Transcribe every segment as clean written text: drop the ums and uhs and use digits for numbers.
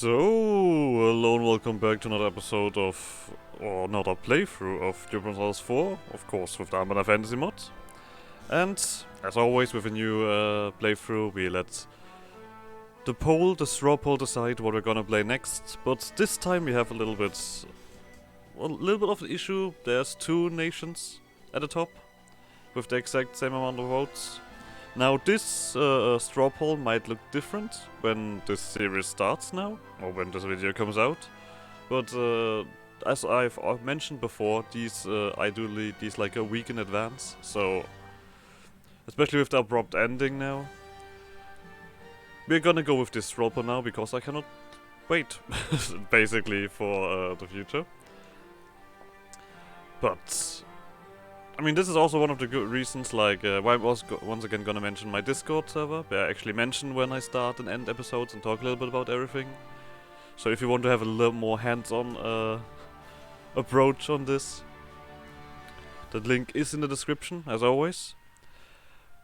So, hello and welcome back to another episode of, or another playthrough of EU4, of course with the Anbennar fantasy mod. And, as always with a new playthrough, we let the straw poll decide what we're gonna play next. But this time we have a little bit of an issue. There's two nations at the top, with the exact same amount of votes. Now this straw poll might look different when this series starts now, or when this video comes out. But as I've mentioned before, I do lead these like a week in advance, so especially with the abrupt ending now, we're gonna go with this straw poll now because I cannot wait, basically, for the future. But I mean, this is also one of the good reasons, like, why I was once again gonna mention my Discord server, where I actually mention when I start and end episodes and talk a little bit about everything. So if you want to have a little more hands-on approach on this, the link is in the description, as always.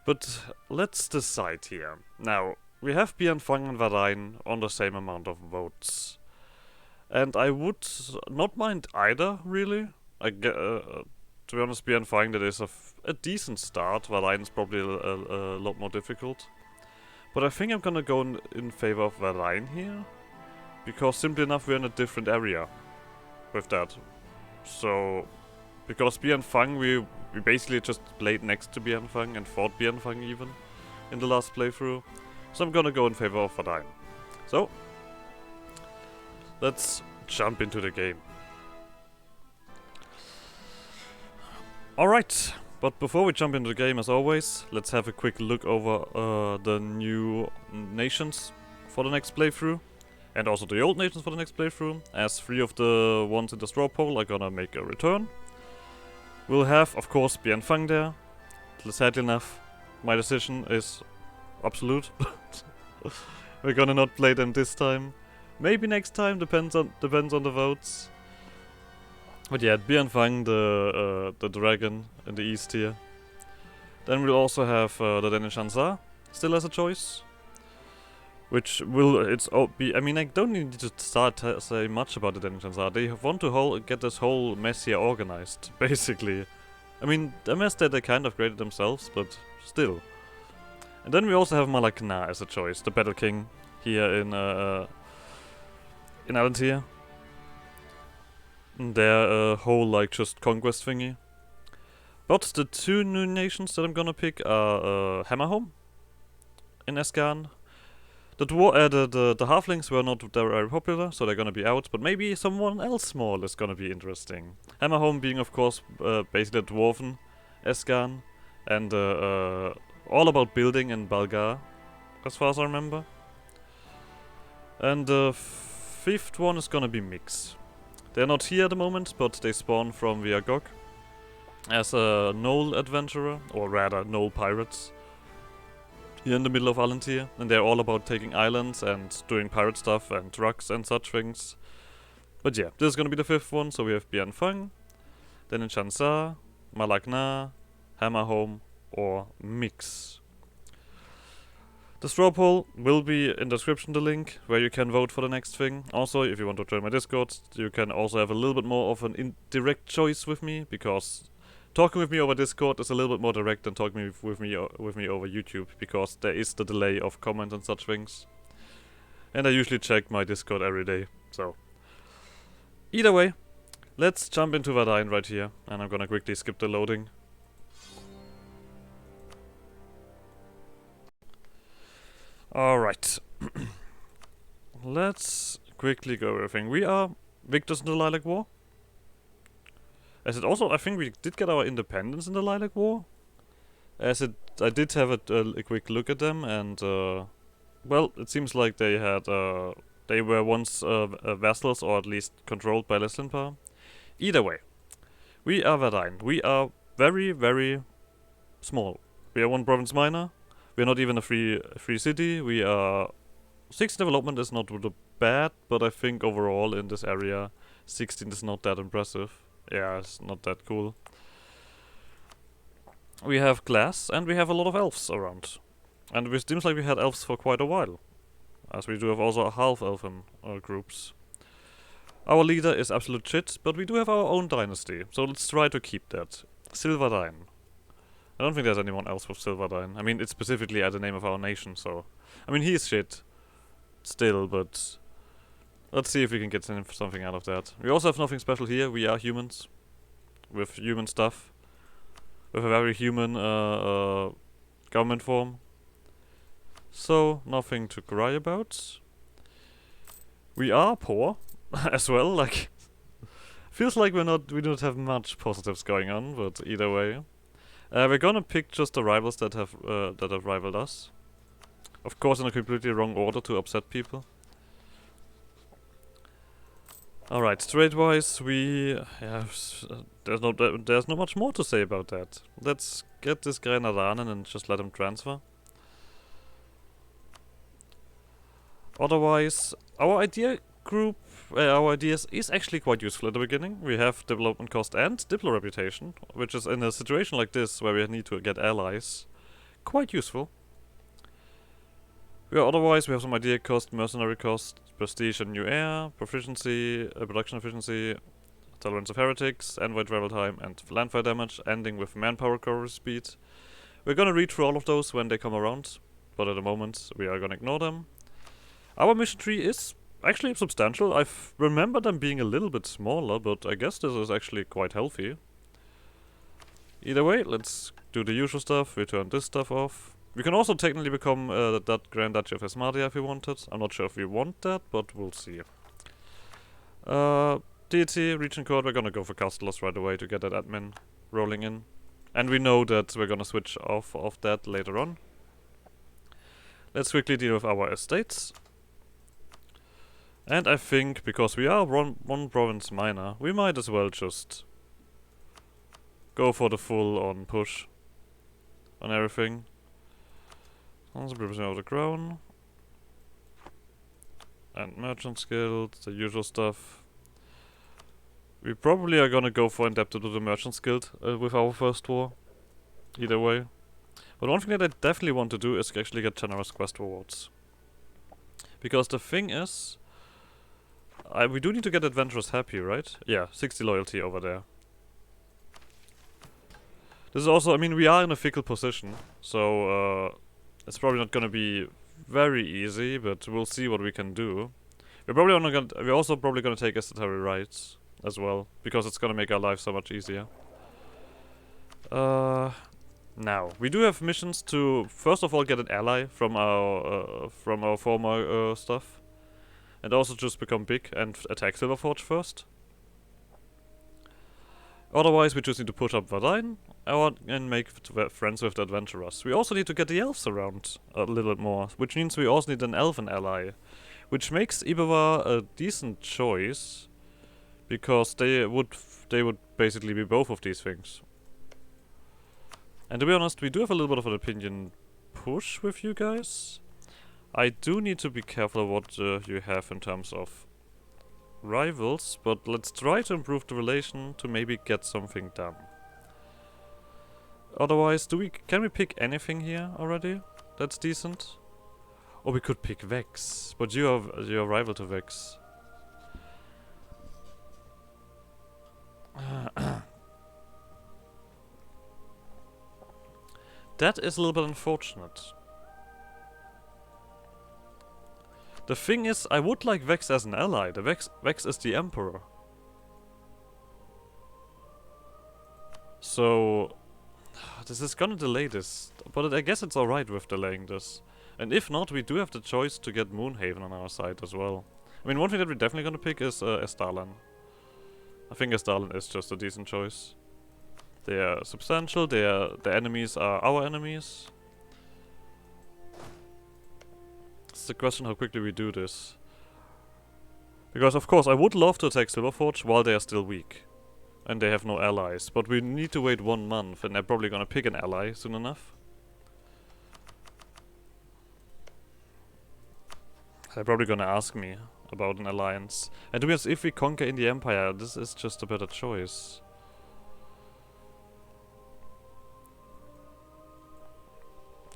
But let's decide here. Now, we have Fang and Varaine on the same amount of votes. And I would not mind either, really. To be honest, Fang, that is a decent start. Varaine's probably a lot more difficult. But I think I'm gonna go in favor of Varaine here. Because simply enough, we're in a different area with that. So, because Fang, we basically just played next to Fang and fought Fang even in the last playthrough. So I'm gonna go in favor of Varaine. So, let's jump into the game. Alright, but before we jump into the game, as always, let's have a quick look over the new nations for the next playthrough. And also the old nations for the next playthrough, as 3 of the ones in the straw poll are gonna make a return. We'll have, of course, Fang there. Sadly enough, my decision is absolute. We're gonna not play them this time. Maybe next time, depends on the votes. But yeah, Fang, the dragon in the east here. Then we'll also have the Danish still as a choice. Which will, I mean, I don't need to start to say much about the Danish. They want to get this whole mess here organized, basically. I mean, a mess that they kind of created themselves, but still. And then we also have Malakna as a choice, the Battle King here in Alantir. Their whole, like, just conquest thingy. But the two new nations that I'm gonna pick are Hammerhome in Escan. The halflings were not very popular, so they're gonna be out, but maybe someone else small is gonna be interesting. Hammerhome being, of course, basically a dwarven Escan, and all about building in Balgar, as far as I remember. And the fifth one is gonna be Mix. They're not here at the moment, but they spawn from Viagog as a Gnoll adventurer, or rather Gnoll pirates, here in the middle of Alantir, and they're all about taking islands and doing pirate stuff and drugs and such things. But yeah, this is gonna be the fifth one, so we have Fang, then in Shansa, Malakna, Hammerhome, or Mix. The straw poll will be in the description, the link, where you can vote for the next thing. Also, if you want to join my Discord, you can also have a little bit more of an indirect choice with me, because talking with me over Discord is a little bit more direct than talking with me over YouTube, because there is the delay of comments and such things. And I usually check my Discord every day, so. Either way, let's jump into Varaine right here, and I'm gonna quickly skip the loading. Alright. Let's quickly go over everything. We are victors in the Lilac War. As it also, I think we did get our independence in the Lilac War. I did have a quick look at them, and well, it seems like they were once vassals, or at least controlled by Leslinpar. Either way, we are Varaine. We are very, very small. We are one province minor. We are not even a free city. We are 6 development is not bad, but I think overall in this area, 16 is not that impressive. Yeah, it's not that cool. We have glass, and we have a lot of elves around. And it seems like we had elves for quite a while. as we do have also half-elven groups. Our leader is absolute shit, but we do have our own dynasty, so let's try to keep that. Silverdine. I don't think there's anyone else with Silverdine. I mean, it's specifically at the name of our nation, so... I mean, he's shit. Still, but... Let's see if we can get something out of that. We also have nothing special here. We are humans. With human stuff. With a very human government form. So, nothing to cry about. We are poor. As well, like... Feels like we don't have much positives going on, but either way. We're gonna pick just the rivals that have rivaled us. Of course in a completely wrong order to upset people. Alright, trade-wise we have... there's not much more to say about that. Let's get this guy Naranen and just let him transfer. Otherwise, our ideas is actually quite useful at the beginning. We have development cost and Diplo reputation, which is in a situation like this where we need to get allies, quite useful. Otherwise we have some idea cost, mercenary cost, prestige and new air, proficiency, production efficiency, tolerance of heretics, envoy travel time, and landfire damage, ending with manpower recovery speed. We're gonna read through all of those when they come around, but at the moment we are gonna ignore them. Our mission tree is actually substantial. I remember them being a little bit smaller, but I guess this is actually quite healthy. Either way, let's do the usual stuff. We turn this stuff off. We can also technically become that Grand Duchy of Esmadia if we wanted. I'm not sure if we want that, but we'll see. Deity, region code, we're gonna go for Castellos right away to get that admin rolling in. And we know that we're gonna switch off of that later on. Let's quickly deal with our estates. And I think, because we are one province minor, we might as well just go for the full-on push on everything. Also represent of the crown. And Merchant's Guild, the usual stuff. We probably are gonna go for indebted to the Merchant's Guild with our first war. Either way. But one thing that I definitely want to do is actually get generous quest rewards. Because the thing is... we do need to get adventurers happy, right? Yeah, 60 loyalty over there. This is also, I mean, we are in a fickle position, so it's probably not gonna be very easy, but we'll see what we can do. We're also probably gonna take estatary rights as well, because it's gonna make our life so much easier. Now we do have missions to first of all get an ally from our former stuff. And also just become big and attack Silverforge first. Otherwise we just need to push up Varaine and make friends with the adventurers. We also need to get the elves around a little bit more, which means we also need an elven ally. Which makes Ibervar a decent choice, because they would basically be both of these things. And to be honest, we do have a little bit of an opinion push with you guys. I do need to be careful what you have in terms of rivals, but let's try to improve the relation to maybe get something done. Otherwise, can we pick anything here already? That's decent. Or we could pick Vex, but you're rival to Vex. That is a little bit unfortunate. The thing is, I would like Vex as an ally. The Vex is the Emperor. So... this is gonna delay this. But I guess it's alright with delaying this. And if not, we do have the choice to get Moonhaven on our side as well. I mean, one thing that we're definitely gonna pick is Estalin. I think Estalin is just a decent choice. They are substantial, the enemies are our enemies. It's the question how quickly we do this. Because of course I would love to attack Silverforge while they are still weak. And they have no allies. But we need to wait 1 month and they're probably gonna pick an ally soon enough. They're probably gonna ask me about an alliance. And to be honest, if we conquer in the Empire, this is just a better choice.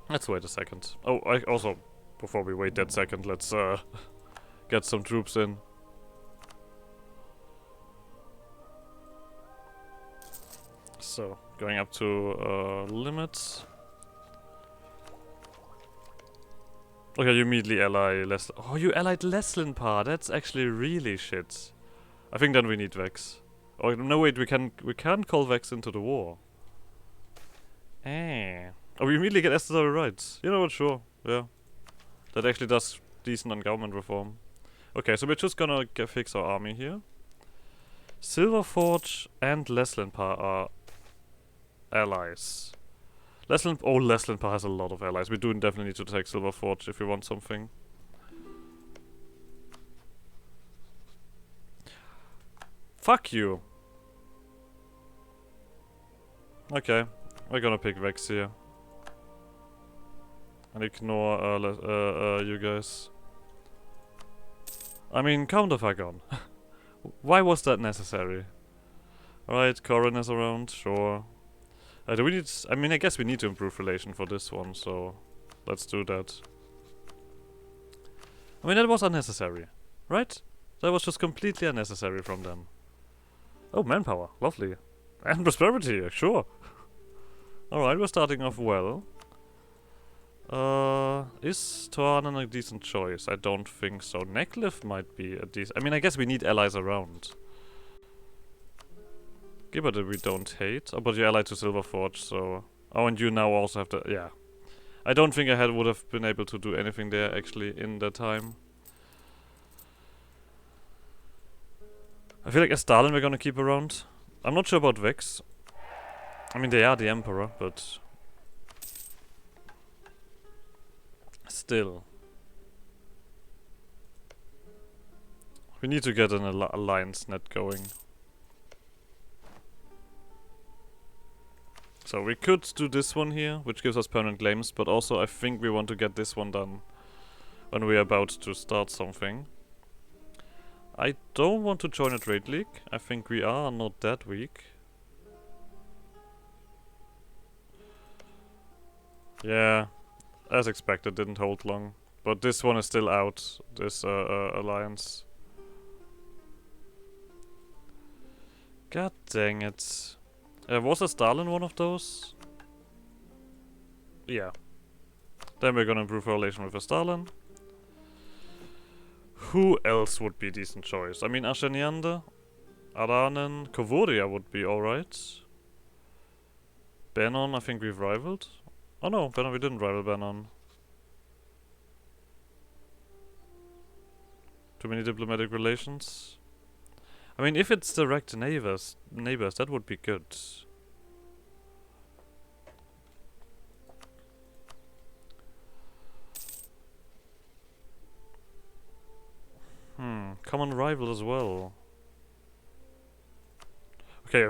Let's wait a second. Oh, I also Before we wait that second, let's get some troops in. So, going up to limits. Okay, you immediately ally Oh, you allied Leslinpar. That's actually really shit. I think then we need Vex. Oh no, wait, we can't call Vex into the war. Oh, we immediately get statutory rights. You know what? Sure, yeah. That actually does decent on government reform. Okay, so we're just gonna fix our army here. Silverforge and Leslinpar are allies. Leslinpar has a lot of allies. We do definitely need to take Silverforge if we want something. Fuck you. Okay, we're gonna pick Vex here. And ignore you guys. I mean, Counterfagon. Why was that necessary? Alright, Corin is around, sure. Do we need... I mean, I guess we need to improve relation for this one, so... Let's do that. I mean, that was unnecessary, right? That was just completely unnecessary from them. Oh, manpower, lovely. And prosperity, sure. Alright, we're starting off well. Is Toranen a decent choice? I don't think so. Necklif might be a decent... I mean, I guess we need allies around. Gibber that we don't hate. Oh, but you're allied to Silverforge, so... Oh, and you now also have to... Yeah. I don't think I would have been able to do anything there, actually, in that time. I feel like as Stalin we're gonna keep around. I'm not sure about Vex. I mean, they are the Emperor, but... Still. We need to get an alliance net going. So we could do this one here, which gives us permanent claims, but also I think we want to get this one done when we're about to start something. I don't want to join a trade league. I think we are not that weak. Yeah, as expected, didn't hold long. But this one is still out, this alliance. God dang it. Was a Stalin one of those? Yeah. Then we're gonna improve our relation with a Stalin. Who else would be a decent choice? I mean, Asheniander, Aranen, Kovoria would be alright. Benon, I think we've rivaled. Oh no, Benon, we didn't rival Benon. Too many diplomatic relations. I mean, if it's direct neighbors, that would be good. Common rival as well. Okay,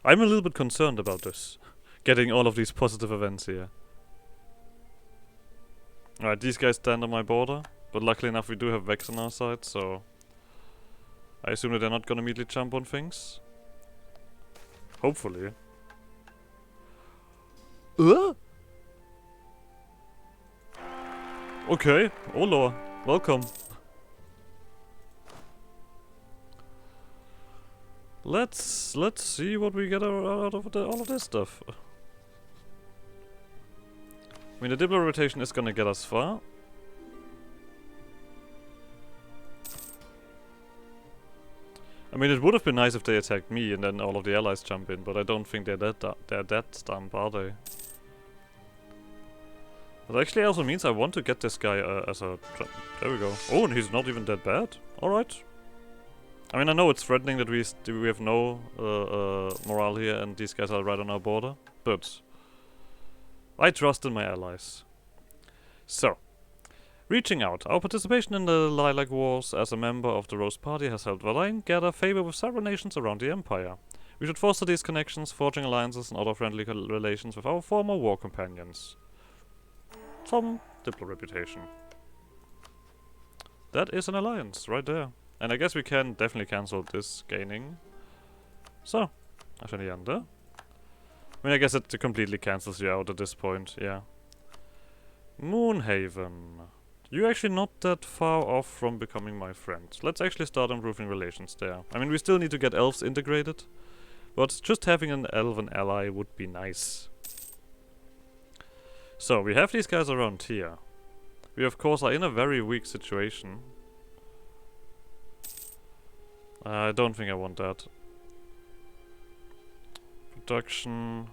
I'm a little bit concerned about this. Getting all of these positive events here. Alright, these guys stand on my border. But luckily enough we do have Vex on our side, so... I assume that they're not gonna immediately jump on things. Hopefully. Okay, Olor, welcome. Let's see what we get out of all of this stuff. I mean, the diplo rotation is gonna get us far. I mean, it would have been nice if they attacked me and then all of the allies jump in, but I don't think they're that dumb, are they? That actually also means I want to get this guy as a... There we go. Oh, and he's not even that bad. Alright. I mean, I know it's threatening that we have no morale here and these guys are right on our border, but I trust in my allies. So, reaching out. Our participation in the Lilac Wars as a member of the Rose Party has helped Varaine gather favor with several nations around the Empire. We should foster these connections, forging alliances and other friendly relations with our former war companions. Some diplo reputation. That is an alliance, right there. And I guess we can definitely cancel this gaining. So, Asheniander. I mean, I guess it completely cancels you out at this point, yeah. Moonhaven. You're actually not that far off from becoming my friend. Let's actually start improving relations there. I mean, we still need to get elves integrated, but just having an elven ally would be nice. So, we have these guys around here. We of course are in a very weak situation. I don't think I want that. Production.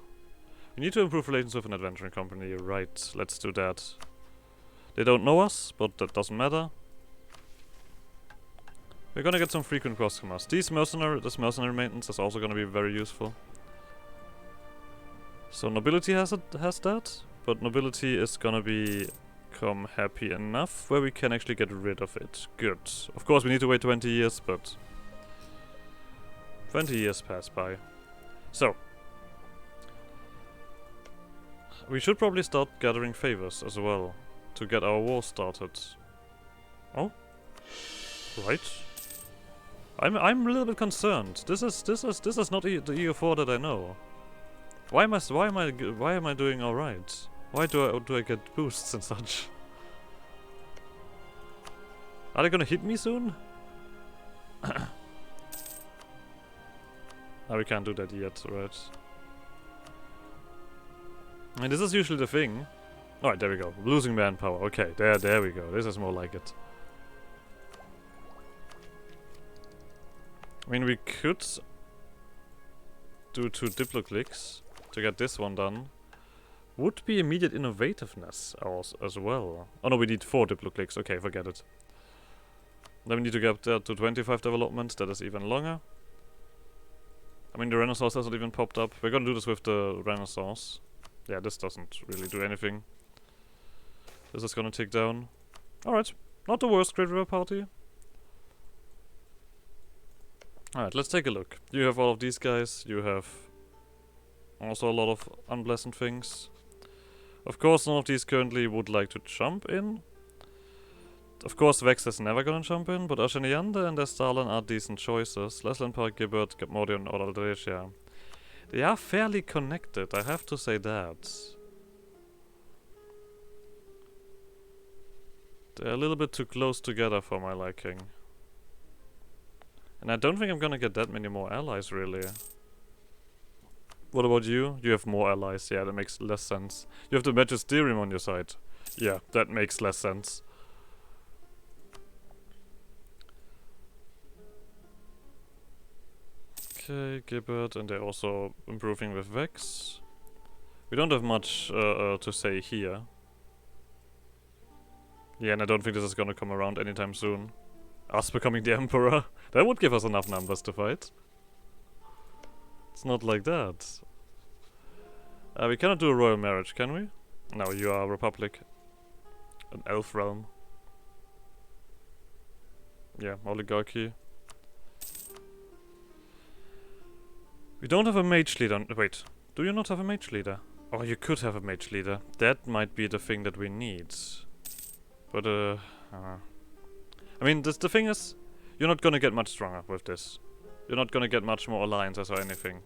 We need to improve relations with an adventuring company, right, let's do that. They don't know us, but that doesn't matter. We're gonna get some frequent customers. This mercenary maintenance is also gonna be very useful. So nobility has that, but nobility is gonna become happy enough where we can actually get rid of it. Good. Of course we need to wait 20 years, but 20 years pass by. So we should probably start gathering favors as well to get our war started. Oh, right. I'm a little bit concerned. This is not the EU4 that I know. Why am I doing all right? Why do I get boosts and such? Are they gonna hit me soon? Oh, we can't do that yet, right? I mean, this is usually the thing. Alright, there we go. Losing manpower. Okay, there we go. This is more like it. I mean, we could do 2 Diplo clicks to get this one done. Would be immediate innovativeness as well. Oh no, we need 4 Diplo clicks. Okay, forget it. Then we need to get to 25 development. That is even longer. I mean, the Renaissance hasn't even popped up. We're gonna do this with the Renaissance. Yeah, this doesn't really do anything. This is gonna tick down. Alright, not the worst Great River Party. Alright, let's take a look. You have all of these guys. You have also a lot of unpleasant things. Of course, none of these currently would like to jump in. Of course, Vex is never gonna jump in, but Asheniande and Estalin are decent choices. Lesland Park, Gibbert, Gapmodian, or Aldrecia. They are fairly connected, I have to say that. They're a little bit too close together for my liking. And I don't think I'm gonna get that many more allies, really. What about you? You have more allies. Yeah, that makes less sense. You have the Magisterium on your side. Yeah, that makes less sense. Okay, Gibbert, and they're also improving with Vex. We don't have much to say here. Yeah, and I don't think this is gonna come around anytime soon. Us becoming the Emperor. That would give us enough numbers to fight. It's not like that. We cannot do a royal marriage, can we? No, you are a republic. An elf realm. Yeah, oligarchy. We don't have a mage leader. Wait, do you not have a mage leader? Oh, you could have a mage leader. That might be the thing that we need. But, I mean, the thing is, you're not gonna get much stronger with this. You're not gonna get much more alliances or anything.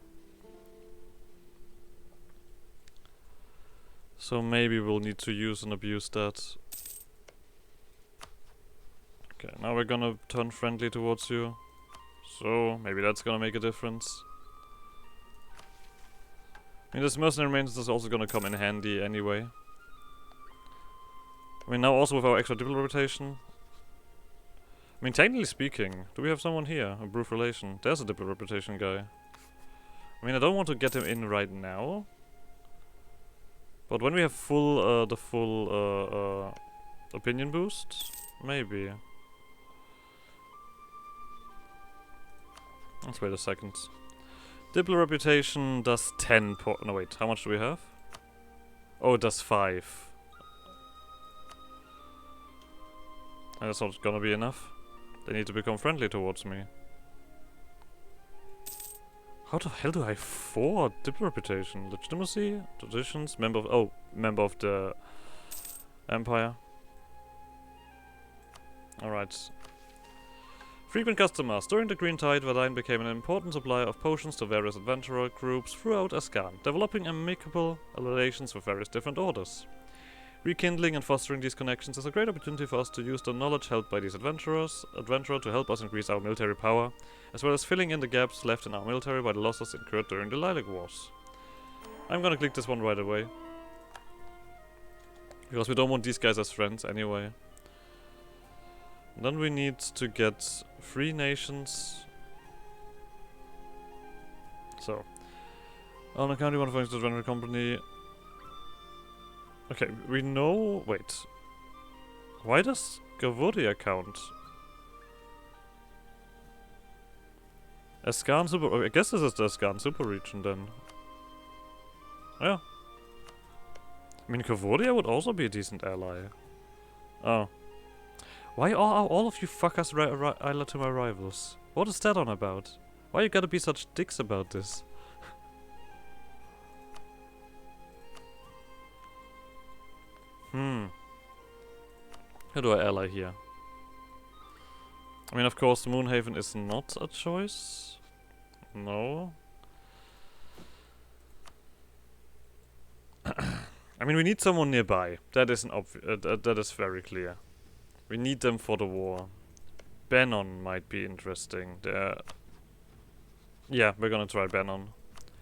So maybe we'll need to use and abuse that. Okay, now we're gonna turn friendly towards you. So, maybe that's gonna make a difference. I mean, this mercenary maintenance is also gonna come in handy anyway. I mean, now also with our extra diplo reputation. I mean, technically speaking, do we have someone here? Improve relation. There's a diplo reputation guy. I mean, I don't want to get him in right now. But when we have the full opinion boost, maybe. Let's wait a second. Diplo reputation does 10 no wait, how much do we have? Oh, it does 5. And that's not gonna be enough. They need to become friendly towards me. How the hell do I have 4 diplo reputation? Legitimacy? Traditions? Member of the Empire. Alright. Frequent customers. During the Green Tide, Varaine became an important supplier of potions to various adventurer groups throughout Ascan, developing amicable relations with various different orders. Rekindling and fostering these connections is a great opportunity for us to use the knowledge held by these adventurer to help us increase our military power, as well as filling in the gaps left in our military by the losses incurred during the Lilac Wars. I'm gonna click this one right away. Because we don't want these guys as friends anyway. Then we need to get 3 nations. So. On a county, one of the adventure company. Okay, we know... Wait. Why does Gavodia count? Ascan Super... I guess this is the Ascan Super Region then. Yeah. I mean, Gavodia would also be a decent ally. Oh. Why are all of you fuckers ally to my rivals? What is that on about? Why you gotta be such dicks about this? Who do I ally here? I mean, of course, Moonhaven is not a choice. No. I mean, we need someone nearby. That is that is very clear. We need them for the war. Bannon might be interesting. Yeah, we're gonna try Bannon.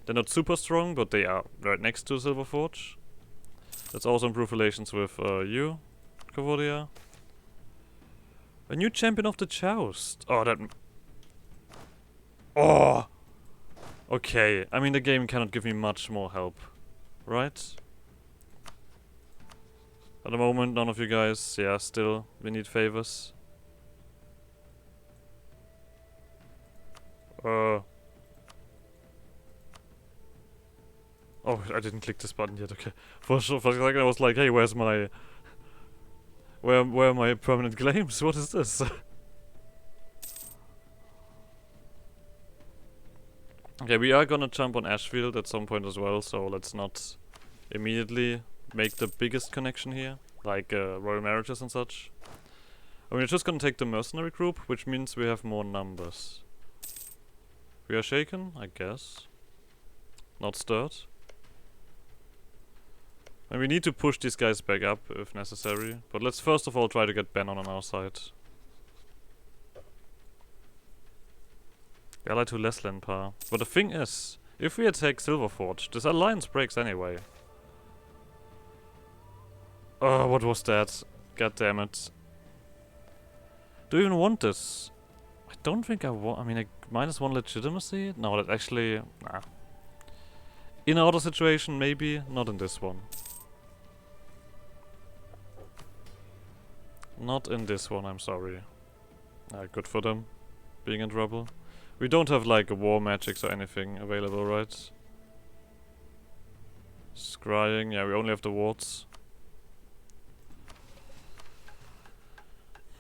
They're not super strong, but they are right next to Silverforge. Let's also improve relations with you, Gavodia. A new champion of the Joust. Oh, that... Oh! Okay, I mean the game cannot give me much more help. Right? At the moment, none of you guys, yeah, still, we need favors. Oh, I didn't click this button yet, okay. For a second I was like, hey, where's my... Where are my permanent claims? What is this? Okay, we are gonna jump on Ashfield at some point as well, so let's not immediately make the biggest connection here. Like royal marriages and such. I mean, we're just gonna take the mercenary group, which means we have more numbers. We are shaken, I guess. Not stirred. And we need to push these guys back up if necessary. But let's first of all try to get Bannon on our side. Ally to Lesland Par. But the thing is, if we attack Silverforge, this alliance breaks anyway. Oh, what was that? God damn it. Do you even want this? I don't think I want. I mean, -1 legitimacy? No, that actually... Nah. In another situation, maybe. Not in this one. Not in this one, I'm sorry. Good for them. Being in trouble. We don't have like a war magics or anything available, right? Scrying, yeah, we only have the wards.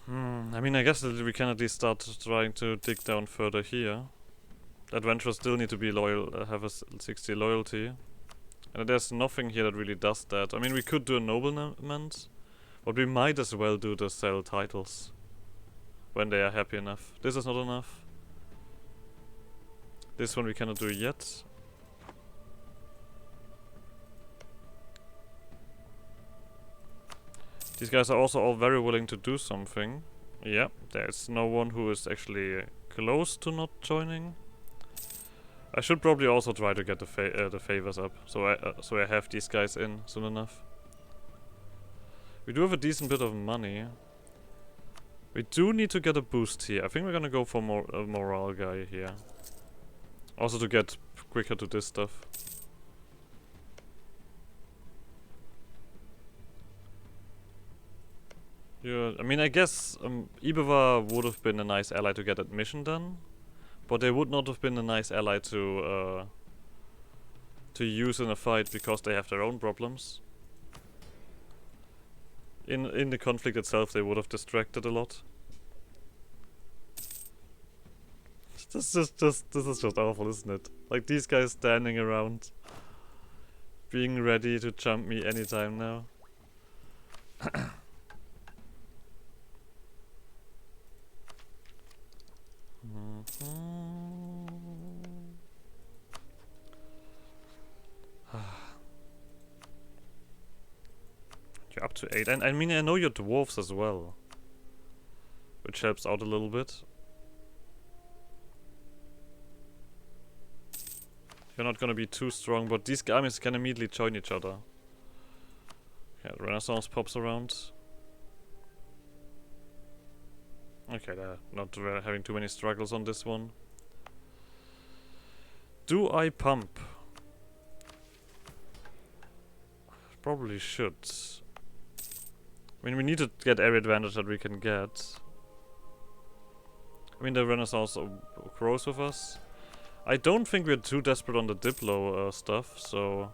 I mean, I guess that we can at least start trying to dig down further here. Adventurers still need to be loyal, have a 60 loyalty. And there's nothing here that really does that. I mean, we could do a noblement, but we might as well do the sell titles. When they are happy enough. This is not enough. This one we cannot do yet. These guys are also all very willing to do something. Yeah, there's no one who is actually close to not joining. I should probably also try to get the favors up, so I have these guys in soon enough. We do have a decent bit of money. We do need to get a boost here. I think we're gonna go for a morale guy here. Also to get quicker to this stuff. Yeah, I mean, I guess Iberva would have been a nice ally to get admission done, but they would not have been a nice ally to use in a fight because they have their own problems. In the conflict itself, they would have distracted a lot. This is just awful, isn't it? Like these guys standing around, being ready to jump me anytime now. You're up to 8. And I mean, I know you're dwarves as well, which helps out a little bit. You're not gonna be too strong, but these armies can immediately join each other. Yeah, Renaissance pops around. Okay, they're not having too many struggles on this one. Do I pump? Probably should. I mean, we need to get every advantage that we can get. I mean, the Renaissance grows with us. I don't think we're too desperate on the Diplo stuff, so...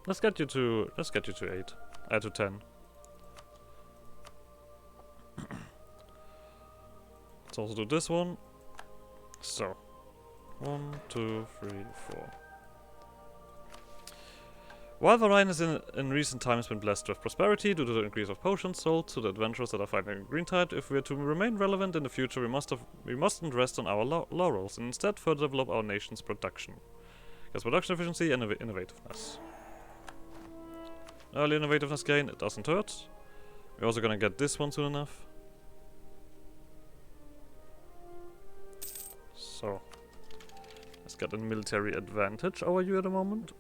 Let's get you to 8. To 10. Let's also do this one. So, 1, 2, 3, 4. While Varaine has in recent times been blessed with prosperity due to the increase of potions sold to the adventurers that are fighting in Greentide, if we are to remain relevant in the future, we mustn't rest on our laurels and instead further develop our nation's production. Because production efficiency and innovativeness. Early innovativeness gain, it doesn't hurt. We're also gonna get this one soon enough. So, let's get a military advantage over you at the moment.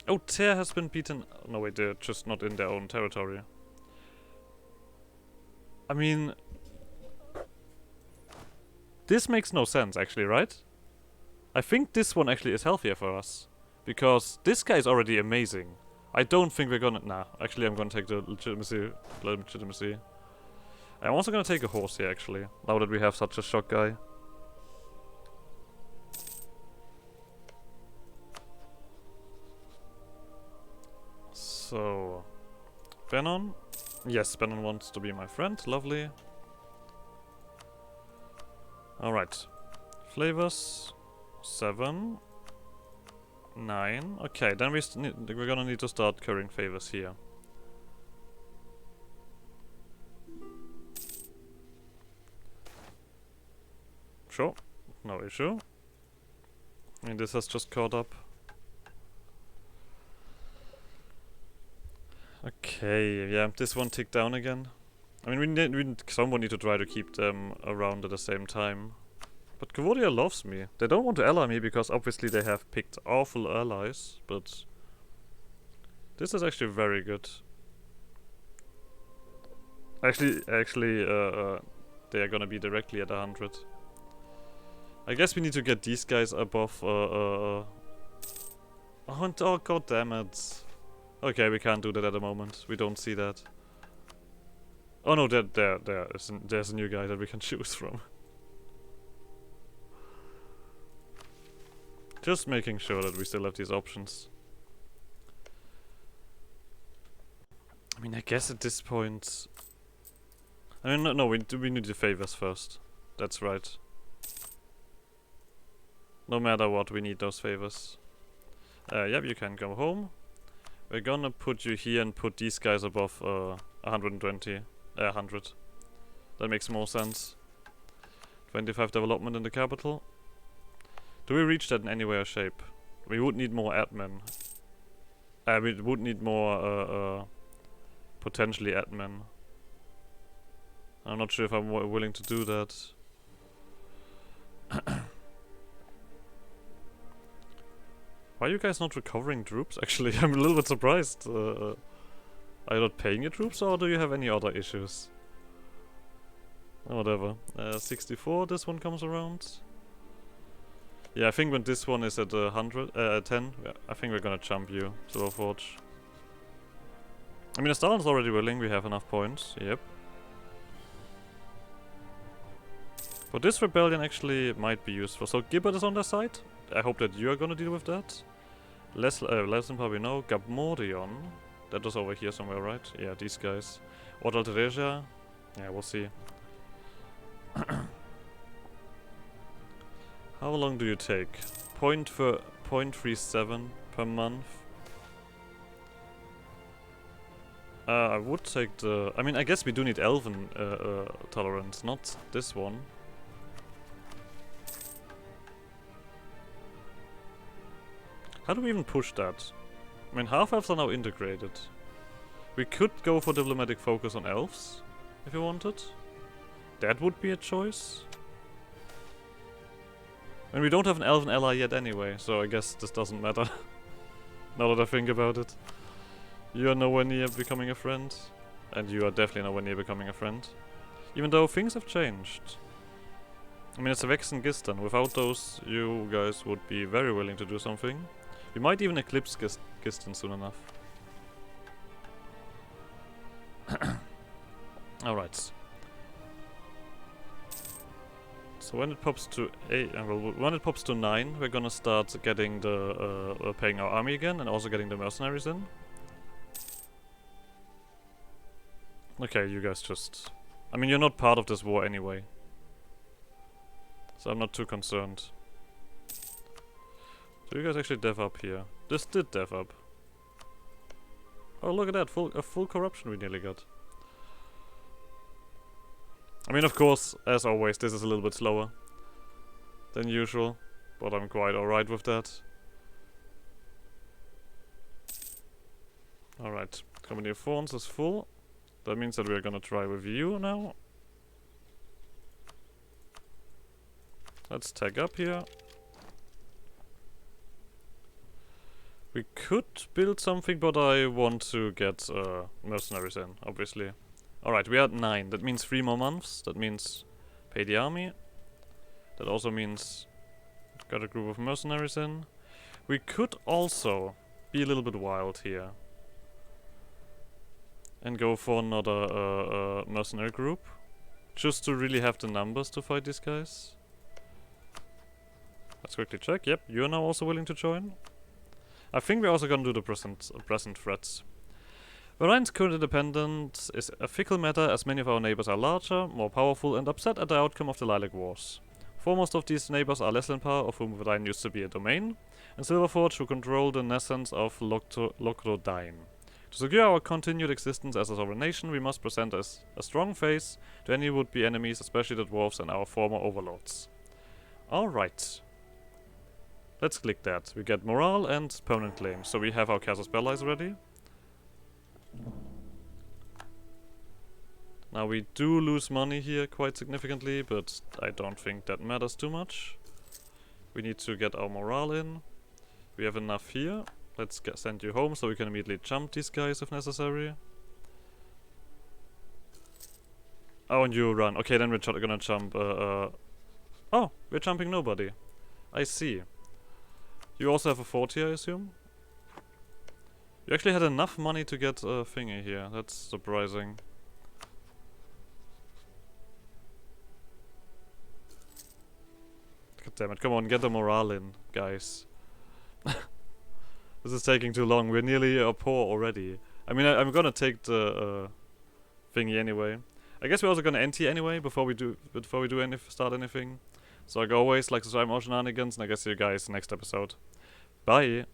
Oh, Ter has been beaten. No, wait, they're just not in their own territory. I mean, this makes no sense, actually, right? I think this one actually is healthier for us. Because this guy is already amazing. I don't think we're gonna... Nah, actually I'm gonna take the legitimacy. I'm also gonna take a horse here, actually. Now that we have such a shock guy. So... Benon? Yes, Benon wants to be my friend. Lovely. Alright. Flavors. 7. 9. Okay, then we're gonna need to start currying favors here. Sure, no issue. I mean, this has just caught up. Okay, yeah, this one ticked down again. I mean, someone need to try to keep them around at the same time. But Kavodia loves me. They don't want to ally me because obviously they have picked awful allies, but this is actually very good. Actually, they are gonna be directly at 100. I guess we need to get these guys above. Oh god damn it! Okay, we can't do that at the moment. We don't see that. Oh no, there's a new guy that we can choose from. Just making sure that we still have these options. I mean, I guess at this point... I mean, no, we need the favors first. That's right. No matter what, we need those favors. Yep, you can go home. We're gonna put you here and put these guys above 120. 100. That makes more sense. 25 development in the capital. Do we reach that in any way or shape? We would need more admin. We would need more, potentially admin. I'm not sure if I'm willing to do that. Why are you guys not recovering troops? Actually, I'm a little bit surprised. Are you not paying your troops, or do you have any other issues? Oh, whatever. 64, this one comes around. Yeah, I think when this one is at 10, I think we're gonna jump you, Silverforge. I mean, the Stalin's already willing, we have enough points, yep. But this rebellion actually might be useful. So Gibbard is on their side. I hope that you are gonna deal with that. Less than probably know. Gabmorion. That was over here somewhere, right? Yeah, these guys. Odalteresia. Yeah, we'll see. How long do you take? 0.37 per month. I would take the... I mean, I guess we do need Elven tolerance, not this one. How do we even push that? I mean, half-elves are now integrated. We could go for diplomatic focus on elves, if you wanted. That would be a choice. And we don't have an elven ally yet anyway, so I guess this doesn't matter. Now that I think about it. You are nowhere near becoming a friend. And you are definitely nowhere near becoming a friend. Even though things have changed. I mean, it's a Vex and Gistan. Without those, you guys would be very willing to do something. We might even eclipse Gistan soon enough. Alright. So when it pops to 8, well, when it pops to 9, we're gonna start getting the paying our army again, and also getting the mercenaries in. Okay, you guys just... I mean, you're not part of this war anyway. So I'm not too concerned. So you guys actually dev up here. This did dev up. Oh, look at that, a full corruption we nearly got. I mean, of course, as always, this is a little bit slower than usual, but I'm quite alright with that. Alright, Company of Thorns is full. That means that we're gonna try with you now. Let's tag up here. We could build something, but I want to get mercenaries in, obviously. Alright, we are at 9. That means 3 more months. That means pay the army. That also means got a group of mercenaries in. We could also be a little bit wild here. And go for another mercenary group. Just to really have the numbers to fight these guys. Let's quickly check. Yep, you're now also willing to join. I think we're also gonna do the present threats. Varaine's current independence is a fickle matter, as many of our neighbors are larger, more powerful, and upset at the outcome of the Lilac Wars. Foremost of these neighbors are Leslinpar, of whom Varaine used to be a domain, and Silverforge, who control the nascence of Lochrodain. To secure our continued existence as a sovereign nation, we must present as a strong face to any would-be enemies, especially the dwarves and our former overlords. Alright. Let's click that. We get morale and permanent claims, so we have our Casus Bellis ready. Now we do lose money here quite significantly, but I don't think that matters too much. We need to get our morale in. We have enough here. Let's send you home so we can immediately jump these guys if necessary. Oh, and you run. Okay, then we're gonna jump. Oh, we're jumping nobody. I see. You also have a fort here, I assume? You actually had enough money to get a thingy here. That's surprising. God damn it, come on, get the morale in, guys. This is taking too long, we're nearly poor already. I mean, I'm gonna take the thingy anyway. I guess we're also gonna end here anyway, before we start anything. So like always, like, subscribe more shenanigans, and I guess see you guys next episode. Bye!